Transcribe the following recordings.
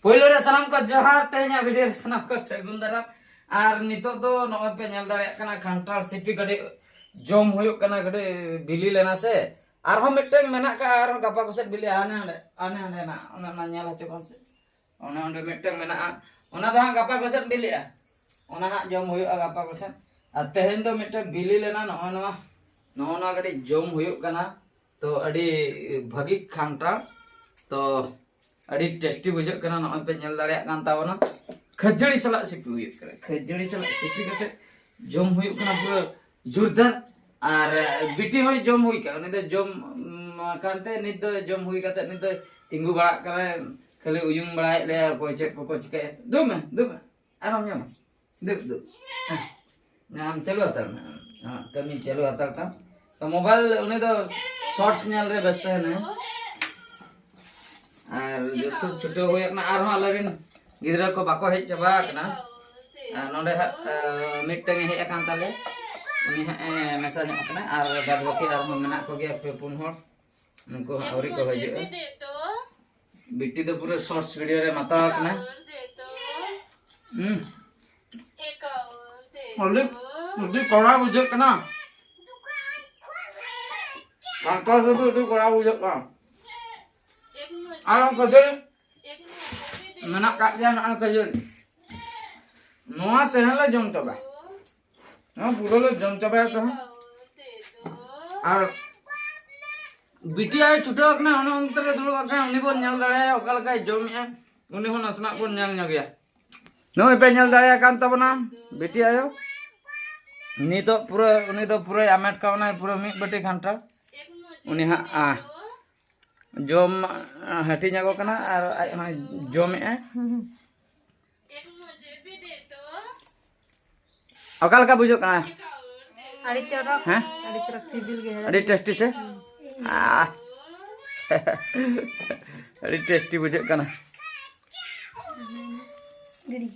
पहिलो रे सनाम को जोहार तेना वीडियो रे सनाम को सगुन दाराम और नितो दो नय पे नेल दाड़े कना खांटार सिपी गडे जम होयो कना गडे बिली लेना से और हम मिटटें मेना का और गपा को से बिली आने ना ओना नेल हचो को से ओना ओंडे मिटटें मेना ओना दा गपा को से बिली आ ओना हा जम होयो गपा को से आ तेहेन दो मिटटें बिली लेना नोना गडे जम होयो कना तो अडी भागी खांटार तो अड़ी टेस्टी बुझे कना नय पे नेल दाड़े कान तावना खजड़ी सला सिपी हुई करे खजड़ी सला सिपी कते जम हुई कना पूरा जोरदार और बिटी होय जम हुई का उनी दे जम कानते नित दो जम हुई कते नित दो तिंगु बड़ा करे खाली उयुंग बड़ाय ले कोचे को चिके दुम आराम यम दु नाम चलो हतर हां कमी चलो हतर का तो मोबाइल उनी दो शॉर्ट्स नेल रे व्यस्त है ना और जो सब छुट्टी हुई ना और हम अलगिन गिदरा को बाको हेज चबा कना नोडे मिटटेंग हेज अकान ताले उनी मेसेज कना और बाद बाकी और हम मेना को गया पे पुन होर उनको औरी को हजे बिटी दो पूरे शॉर्ट्स वीडियो रे माता कना मुझे कोड़ा बुझे कना काका से तो कोड़ा बुझे का आराम कजर मना काजा ना कजर नोआ तेहला जम तबा ना पुरोले जम तबा तो और बिटिया छुटो कना ओन अंतर दुल का उनी बन नेल दाड़े ओकल का जम ए उनी हो नसना को नेल नगया नोय पे नेल दाड़े कान तबना बिटिया आयो नी तो पूरा आमेट कावना पूरा मी बटे घंटा उनी हा जम हटी जागो कना और जम ए अकाल का बुझो कना अड़ी चरक हैं अड़ी चरक सिबिल गे अड़ी टेस्टी से अड़ी टेस्टी बुझे कना गिड़ी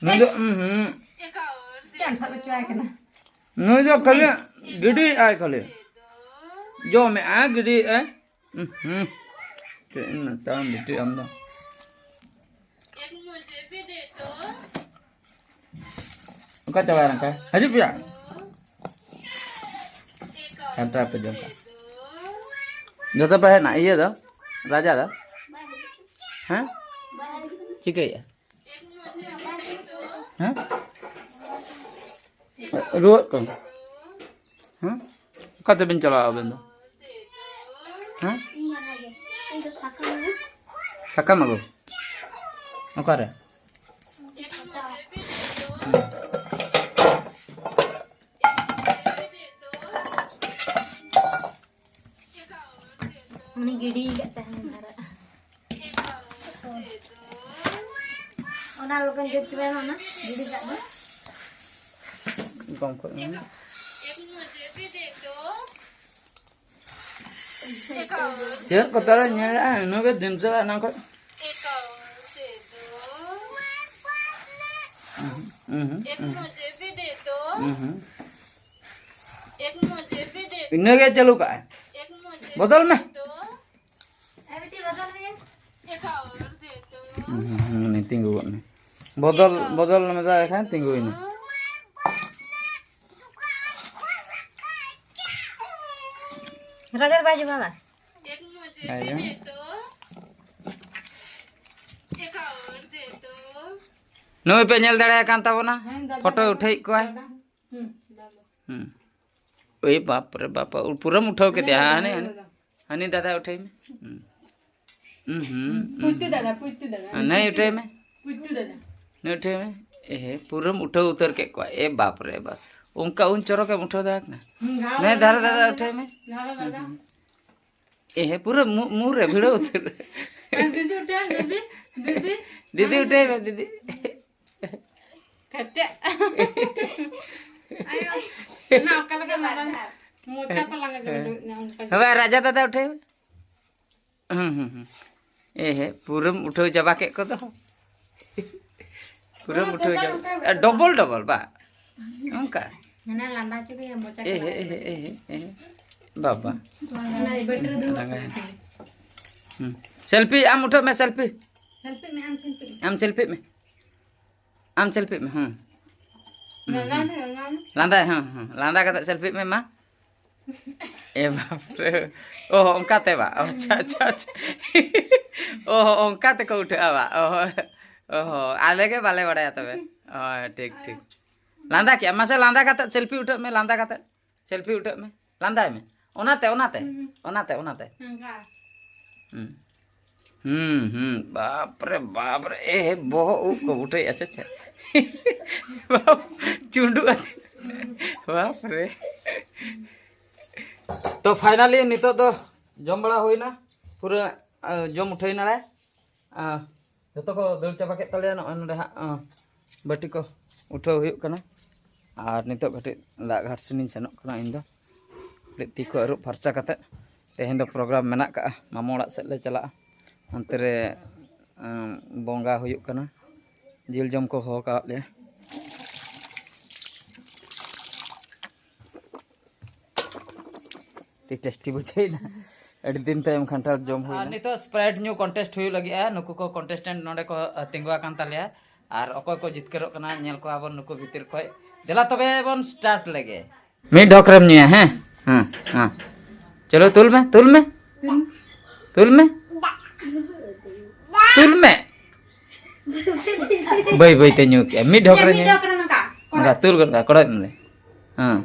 नो क्या सब चाय कना नो जो खाली गिडी आय खाली जो मैं आ गिडी ए के न ताम बिटी हमदा एक मुझे भी दे दो का चला रहा है हजी पिया कंटा पे जो तो पे ना ये दो राजा दा हैं चिके है हैं रो कम हैं कते बिन चला बंदो हैं सका मगो ओकरे मनी गिड़ी कहता है हमारा ओना लोगन जो चुवे हो ना गिड़ी का ना कम को एक मुझे भी दे दो ये कतरा नेला नो के दिन से ना को एक और दे दो एक मुझे भी दे दो एक मुझे भी दे दो इन्हें क्या चलू का एक मुझे बदल में दो ए बेटी बदल में एक और दे दो नहीं तिंगु में बदल में जा खान तिंगु इन रगड़ बाजू बाबा एक मुझे भी दे दो एक और दे दो नो पे नेल दाड़ा कान ताबना फोटो उठाई को ओए बाप रे बाप पूरा उठाओ के दिया हने हनी दादा उठाई में पुट्टू दादा नहीं उठाई में पुट्टू दादा नहीं उठाई में ए पूरा उठो उतर के को ए बाप रे बाप उनका उन चोरो के उठो दाक ना नहीं दादा दादा उठाई में ए पूरा मुंह रे भिड़ो उतर दीदी उठा दीदी दीदी उठाई में दीदी कते ayo ना कल के मारा मोचा को लगा दो हवे राजा दादा उठाई में ए पूरा उठो जबा के को तो पूरा उठो जबा डबल बा उनका ना लंबा चुके मोचा ए बाबा ना बैटरी दो सेल्फी आम उठा में selfie Selfie me, am selfie. आम सेल्फी में Gangan, gangan. लांदा लांदा कते सेल्फी में माँ ए बाप रे ओह ओंका ते बा अच्छा अच्छा अच्छा ओह ओंका ते को उठा बा ओह ओह आले के बाले बड़ाया तबे ओह ठीक ठीक लांदा क्या मासे लांदा कते सेल्फी उठा में लांदा कते सेल्फी उठा में लांदा में ओनाते ओनाते ओनाते ओनाते बाप रे ए बहु को उठे ऐसे छे बाप चुंडू ऐसे बाप रे तो फाइनली नितो तो जम बड़ा होइना पूरा जम उठैना रे जतो को दौड़ चाबा के तले न नडे बाटी को उठाव हुयुक कना और नितो घटी दाग घाट सिनिन सेनोक कना इन दो ती को अरुप फरचा कते तेहेन दो प्रोग्राम मेना का मामा ओड़ा सेद ले चला अंते रे बोंगा हुयुक कना जिल जम को हो का ले ती टेस्टी बुझेना अड़ी दिन तायम खंटार जम हुई नितो स्प्राइट न्यू कॉन्टेस्ट हुई लगी है नुकु को कॉन्टेस्टेंट नोडे को तिंगवा कान तालिया और अकोय को जितकरो कना नेल को आबन नुकु भीतर खोय देला तबे बन स्टार्ट लगे मी ढोकरम निया हैं हां चलो तुल में तुल में तुल में तुल में बई बई ते न्यू के मी ढोकरे न्यू का तुल का कोड़ा में हां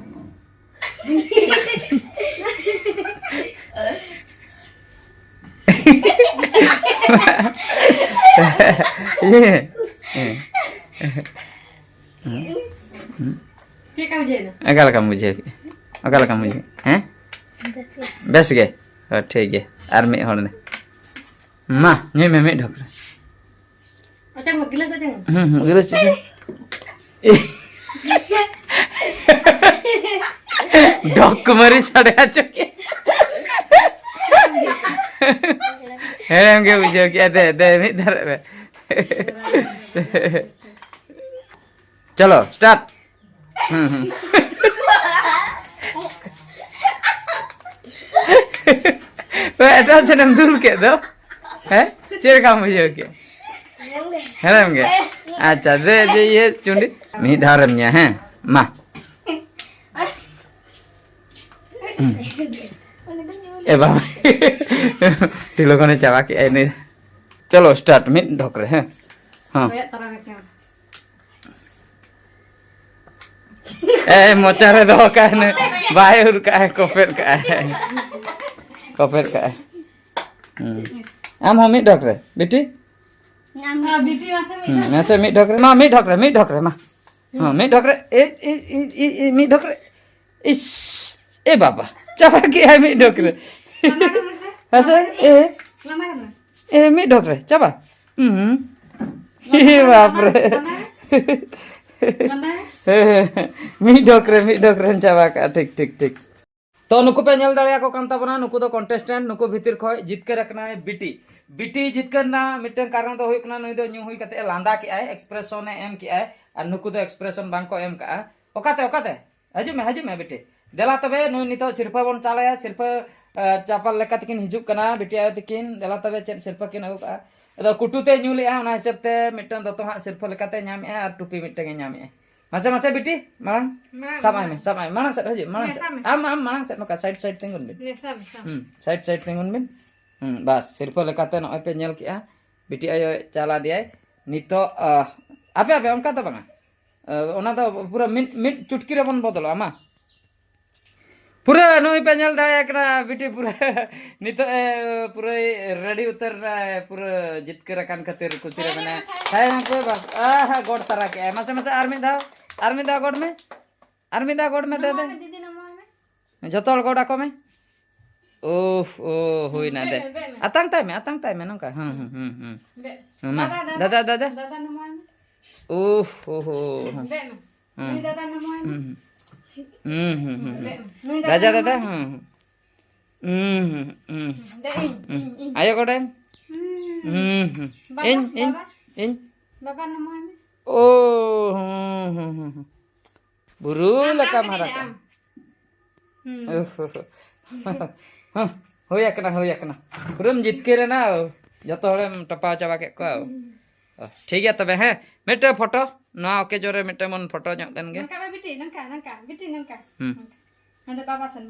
अकाल का मुझे हैं बस गए ठीक है आर मी होने मा नहीं मैं ढोकरा अच्छा गिलास अच्छा गिलास ढोक मरी छड़े आ चुके हम के बुझे क्या दे दे मी धर चलो स्टार्ट बेटा से नम दूर के दो है चेर काम बुझे क्या हेरम के अच्छा दे दे ये चुंडी मी धारम न्या हैं मां ए बाबा ती लोगों ने चावा के नहीं चलो स्टार्ट में ढोकरे हैं हाँ ए मोचारे दो का है बाहर का है कोफेर का है आम हम ढोकरे बेटी ऐसे मी ढोकरे माँ मी ढोकरे माँ हाँ मी ढोकरे ए मी ढोकरे इस ए बाबा चावा के है मी ढोकरे ऐसे ए मी ढोकरे चाबा ए बाप रे मी ढोकरे चाबा का ठीक ठीक ठीक तो नुकु पे नेल दाड़िया को कान ताबना नुकु दो कॉन्टेस्टेंट नुकु भीतर खय जितकर रखना है बिटी बिटी जितकर ना मिटन कारण तो हुई कना नुई दो न्यू हुई कते लांदा के आए एक्सप्रेशन एम के आए और नुकु दो एक्सप्रेशन बांग को एम का ओकाते हजू में बेटी देला तबे नुई नितो सिरफा बन चालाया सिरफा चापल लेका तकिन हिजुक कना बिटी आयो तकिन देला तबे चेक सिरफा किन अगु का अदो कुटुते न्यू लेया ओना हिसाब ते मिटन दतो हा सिरफा लेकाते न्यामे और टुपी मिटन न्यामे मासे बेटी मांग सामाय मांग से हजू मांग आम मांग से नका साइड तिंगुन बिन साइड तिंगुन बिन बस सिरफा लेकाते नय पे नेल किया बिटी आयो चाला दियाय नितो आपे ओनका तो बांगा ओना तो पूरा मिट चुटकी रे बन बदलो आमा पूरा नई पे नेल दाया कना बिटी पूरा नितो पूरा रेडी उतर पूरा जितकर कान खातिर कुछ रे मने हाय हमको बस आहा गोड तरह के मासे आर्मी दा गोड में दे दे जतोल गोडा को में ओह ओ होई ना दे अतंग ताई में नका मा दादा ओह हो राजा दादा आयो गोडे इन ओ बुरु लका मारा होया कना पुरम जितके रे ना जतो हड़ेम टपाव चाबा के को ठीक है तबे हैं मिटे फोटो ना ओके जोरे मिटे मन फोटो ᱧᱚᱜ ᱞᱮᱱ ᱜᱮ नंका बिटी नंका नंका बिटी नंका हम्म नंदे बाबा सन